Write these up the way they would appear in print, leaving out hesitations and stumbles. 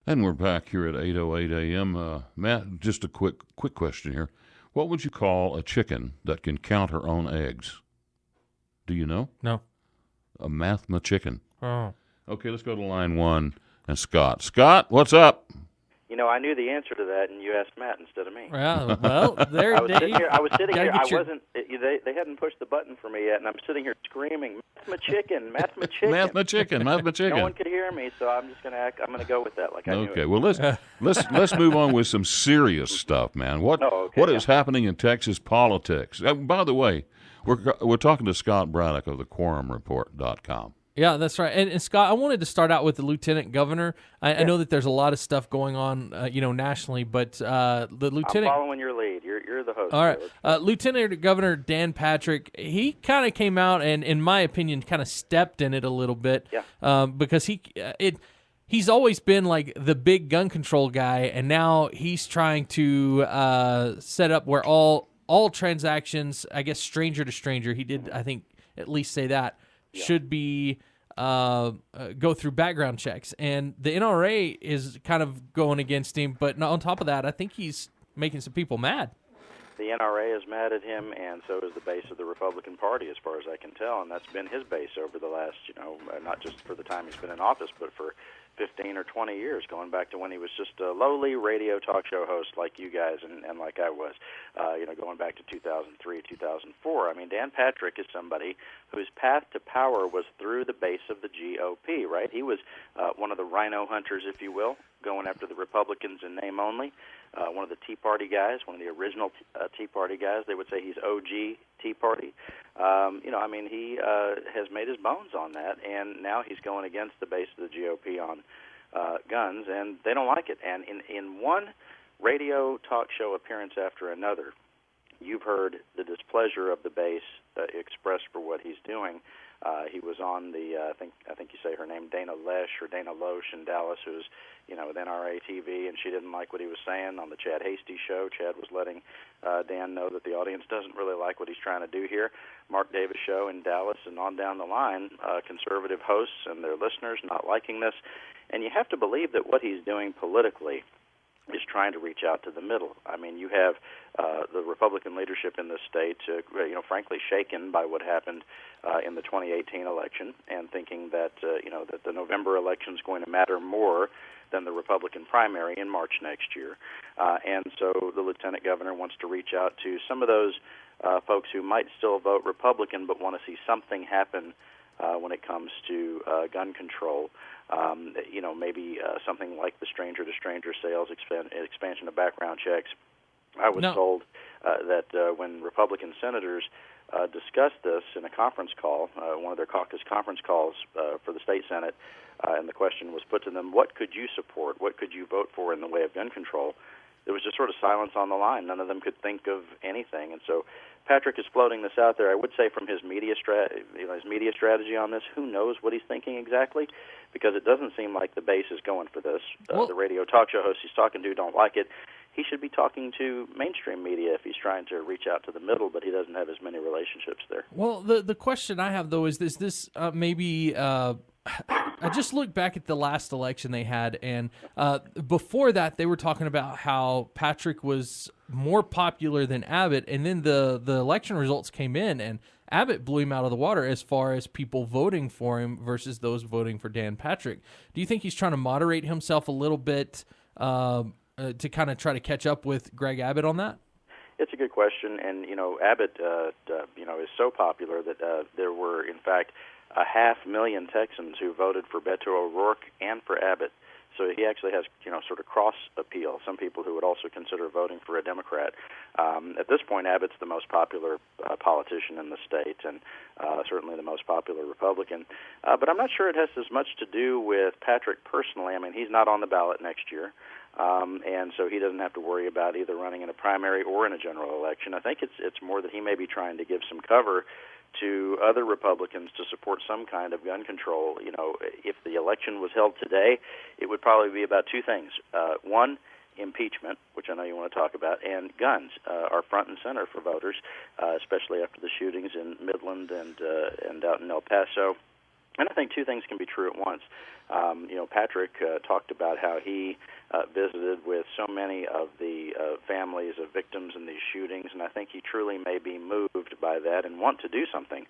And we're back here at 8:08 a.m. Matt, just a quick question here. What would you call a chicken that can count her own eggs? Do you know? No. A mathma chicken. Oh. Okay, let's go to line one and Scott. Scott, what's up? You know, I knew the answer to that, and you asked Matt instead of me. Yeah, well, there. I was sitting here. I your... wasn't. They hadn't pushed the button for me yet, and I'm sitting here screaming, "Mathma chicken, Mathma chicken, Mathma chicken, Mathma chicken." No one could hear me, so I'm just going to act. I'm going to go with that, like I knew it. Okay, well let's move on with some serious stuff, man. What is happening in Texas politics? By the way, we're talking to Scott Braddock of the QuorumReport.com. Yeah, that's right. And Scott, I wanted to start out with the lieutenant governor. I know that there's a lot of stuff going on, nationally, but the lieutenant. I'm following your lead. You're the host. All right, Lieutenant Governor Dan Patrick. He kind of came out and, in my opinion, kind of stepped in it a little bit. Yeah. Because he's always been like the big gun control guy, and now he's trying to set up where all transactions, I guess, stranger to stranger. He did, I think, at least say that. Yeah. Should be go through background checks, and the NRA is kind of going against him. But on top of that, I think he's making some people mad. The NRA is mad at him, and so is the base of the Republican Party, as far as I can tell, and that's been his base over the last, not just for the time he's been in office, but for 15 or 20 years, going back to when he was just a lowly radio talk show host like you guys and like I was, going back to 2003, 2004. I mean, Dan Patrick is somebody whose path to power was through the base of the GOP, right? He was one of the rhino hunters, if you will, going after the Republicans in name only. One of the Tea Party guys, one of the original Tea Party guys. They would say he's OG Tea Party. He has made his bones on that, and now he's going against the base of the GOP on guns, and they don't like it. And in one radio talk show appearance after another, you've heard the displeasure of the base expressed for what he's doing. He was on the, I think you say her name, Dana Loesch in Dallas, who's, with NRA TV, and she didn't like what he was saying on the Chad Hasty show. Chad was letting Dan know that the audience doesn't really like what he's trying to do here. Mark Davis show in Dallas, and on down the line, conservative hosts and their listeners not liking this. And you have to believe that what he's doing politically is trying to reach out to the middle. I mean, you have the Republican leadership in this state, frankly shaken by what happened in the 2018 election, and thinking that that the November election is going to matter more than the Republican primary in March next year. And so the lieutenant governor wants to reach out to some of those folks who might still vote Republican but want to see something happen when it comes to gun control. Maybe something like the stranger-to-stranger sales, expansion of background checks. I was told that when Republican senators discussed this in a conference call, one of their caucus conference calls for the state Senate, and the question was put to them, what could you support? What could you vote for in the way of gun control? There was just sort of silence on the line. None of them could think of anything. And so Patrick is floating this out there. I would say from his media strategy on this, who knows what he's thinking exactly, because it doesn't seem like the base is going for this. The radio talk show hosts he's talking to don't like it. He should be talking to mainstream media if he's trying to reach out to the middle, but he doesn't have as many relationships there. Well, the question I have, though, is this maybe I just looked back at the last election they had, and before that they were talking about how Patrick was more popular than Abbott, and then the election results came in, and Abbott blew him out of the water as far as people voting for him versus those voting for Dan Patrick. Do you think he's trying to moderate himself a little bit to kind of try to catch up with Greg Abbott on that? It's a good question, and Abbott, is so popular that there were, in fact, 500,000 Texans who voted for Beto O'Rourke and for Abbott. So he actually has, sort of cross appeal. Some people who would also consider voting for a Democrat. At this point, Abbott's the most popular politician in the state, and certainly the most popular Republican. But I'm not sure it has as much to do with Patrick personally. I mean, he's not on the ballot next year. And so he doesn't have to worry about either running in a primary or in a general election. I think it's more that he may be trying to give some cover to other Republicans to support some kind of gun control. If the election was held today, it would probably be about two things. One, impeachment, which I know you want to talk about, and guns are front and center for voters, especially after the shootings in Midland and out in El Paso. And I think two things can be true at once. Patrick talked about how he visited with so many of the families of victims in these shootings, and I think he truly may be moved by that and want to do something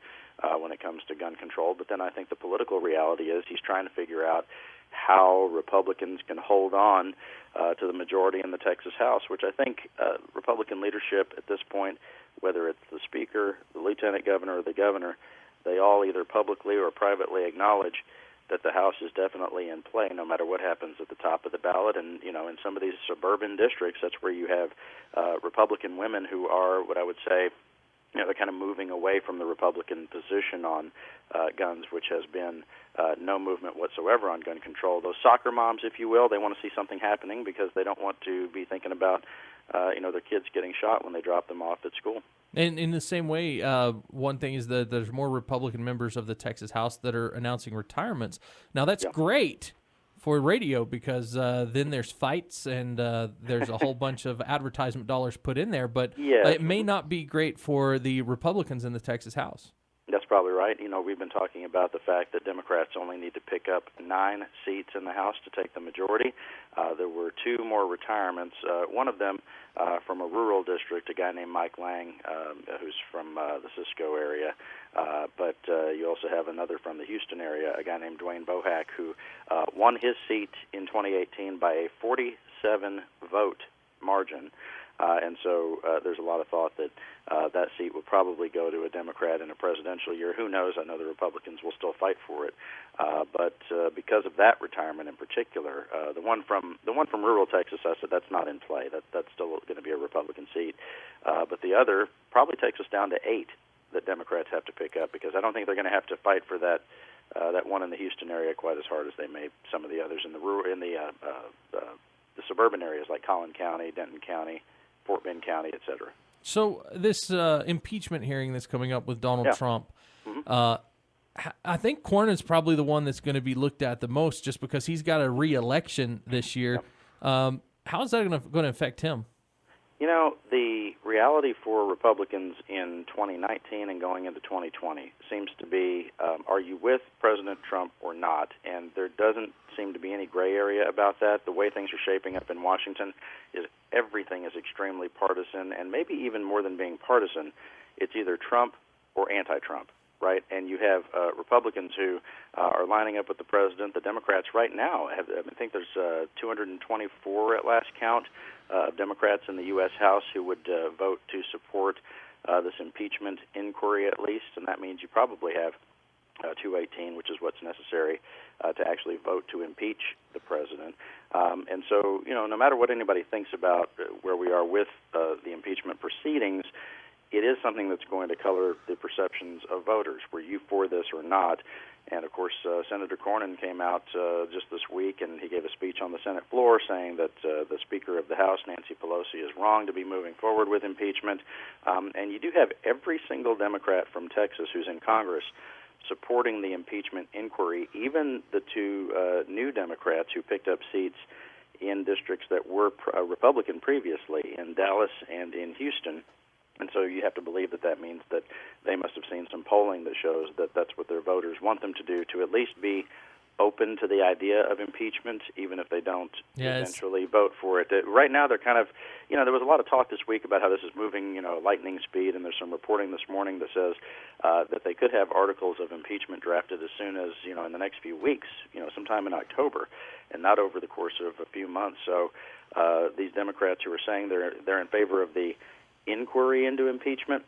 when it comes to gun control. But then I think the political reality is he's trying to figure out how Republicans can hold on to the majority in the Texas House, which I think Republican leadership at this point, whether it's the Speaker, the Lieutenant Governor, or the Governor, they all either publicly or privately acknowledge that the House is definitely in play no matter what happens at the top of the ballot. And, in some of these suburban districts, that's where you have Republican women who are, what I would say, they're kind of moving away from the Republican position on guns, which has been no movement whatsoever on gun control. Those soccer moms, if you will, they want to see something happening because they don't want to be thinking about, their kids getting shot when they drop them off at school. And in the same way, one thing is that there's more Republican members of the Texas House that are announcing retirements. Now, that's great for radio because then there's fights and there's a whole bunch of advertisement dollars put in there, but it may not be great for the Republicans in the Texas House. That's probably right. We've been talking about the fact that Democrats only need to pick up 9 seats in the House to take the majority. There were 2 more retirements, one of them from a rural district, a guy named Mike Lang, who's from the Cisco area. But you also have another from the Houston area, a guy named Dwayne Bohack, who won his seat in 2018 by a 47-vote margin. And so there's a lot of thought that that seat will probably go to a Democrat in a presidential year. Who knows? I know the Republicans will still fight for it. But because of that retirement in particular, the one from rural Texas, I said that's not in play. That's still going to be a Republican seat. But the other probably takes us down to 8 that Democrats have to pick up because I don't think they're going to have to fight for that one in the Houston area quite as hard as they may some of the others in the suburban areas like Collin County, Denton County, Fort Bend County, et cetera. So this impeachment hearing that's coming up with Donald Trump, I think Cornyn's probably the one that's going to be looked at the most just because he's got a re-election this year. How is that going to affect him? The reality for Republicans in 2019 and going into 2020 seems to be, are you with President Trump or not? And there doesn't seem to be any gray area about that. The way things are shaping up in Washington is everything is extremely partisan, and maybe even more than being partisan, it's either Trump or anti-Trump, right? And you have Republicans who are lining up with the president. The Democrats right now, I think there's 224 at last count of Democrats in the U.S. House who would vote to support this impeachment inquiry at least, and that means you probably have 218, which is what's necessary to actually vote to impeach the president. And so, no matter what anybody thinks about where we are with the impeachment proceedings, it is something that's going to color the perceptions of voters. Were you for this or not? And, of course, Senator Cornyn came out just this week, and he gave a speech on the Senate floor saying that the Speaker of the House, Nancy Pelosi, is wrong to be moving forward with impeachment. And you do have every single Democrat from Texas who's in Congress supporting the impeachment inquiry, even the 2 new Democrats who picked up seats in districts that were Republican previously, in Dallas and in Houston. And so you have to believe that means that they must have seen some polling that shows that that's what their voters want them to do, to at least be open to the idea of impeachment, even if they don't eventually vote for it. Right now, they're kind of, there was a lot of talk this week about how this is moving, lightning speed, and there's some reporting this morning that says that they could have articles of impeachment drafted as soon as, in the next few weeks, sometime in October, and not over the course of a few months. So these Democrats who are saying they're in favor of the inquiry into impeachment,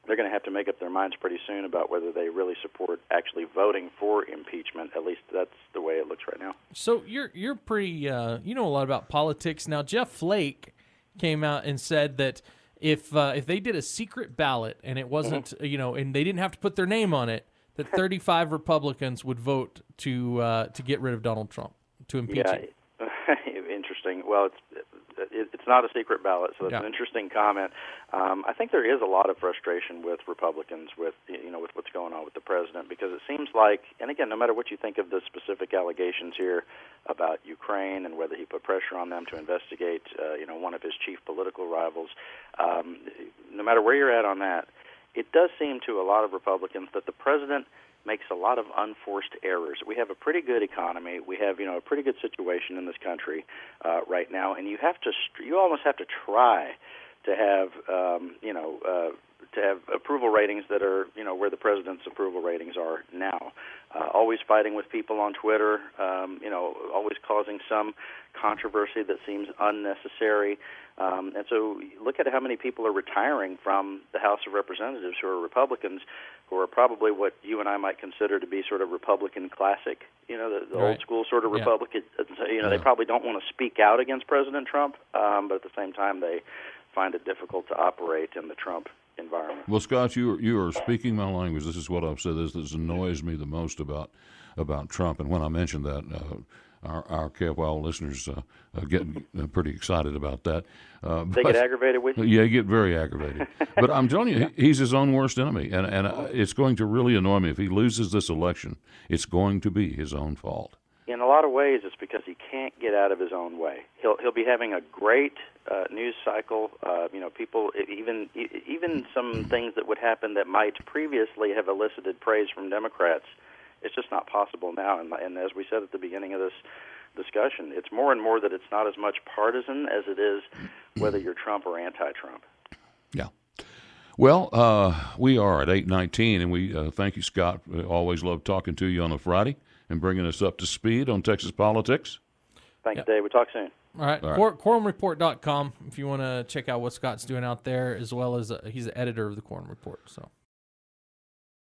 they're going to have to make up their minds pretty soon about whether they really support actually voting for impeachment. At least that's the way it looks right now. So you're pretty you know a lot about politics. Now Jeff Flake came out and said that if they did a secret ballot and it wasn't and they didn't have to put their name on it, that 35 Republicans would vote to get rid of Donald Trump, to impeach him. Interesting. Well, it's not a secret ballot, so that's an interesting comment. I think there is a lot of frustration with Republicans with what's going on with the president, because it seems like, and again, no matter what you think of the specific allegations here about Ukraine and whether he put pressure on them to investigate, one of his chief political rivals, no matter where you're at on that, it does seem to a lot of Republicans that the president makes a lot of unforced errors. We have a pretty good economy. We have, a pretty good situation in this country right now, and you almost have to try to have, to have approval ratings that are, where the president's approval ratings are now. Always fighting with people on Twitter, always causing some controversy that seems unnecessary. And so look at how many people are retiring from the House of Representatives who are Republicans, who are probably what you and I might consider to be sort of Republican classic, the right. old school sort of Republican. They probably don't want to speak out against President Trump, but at the same time they find it difficult to operate in the Trump environment. Well, Scott, you are speaking my language. This is what I've said. This annoys me the most about Trump. And when I mentioned that, our KFYO listeners get pretty excited about that. They get aggravated with you? Yeah, they get very aggravated. But I'm telling you, he's his own worst enemy. And it's going to really annoy me. If he loses this election, it's going to be his own fault. In a lot of ways, it's because he can't get out of his own way. He'll be having a great news cycle. People even some things that would happen that might previously have elicited praise from Democrats. It's just not possible now. And as we said at the beginning of this discussion, it's more and more that it's not as much partisan as it is whether you're Trump or anti-Trump. Yeah. Well, we are at 8:19, and we thank you, Scott. We always love talking to you on a Friday and bringing us up to speed on Texas politics. Thanks, Dave. We'll talk soon. All right. QuorumReport.com if you want to check out what Scott's doing out there, as well as he's the editor of the Quorum Report. So.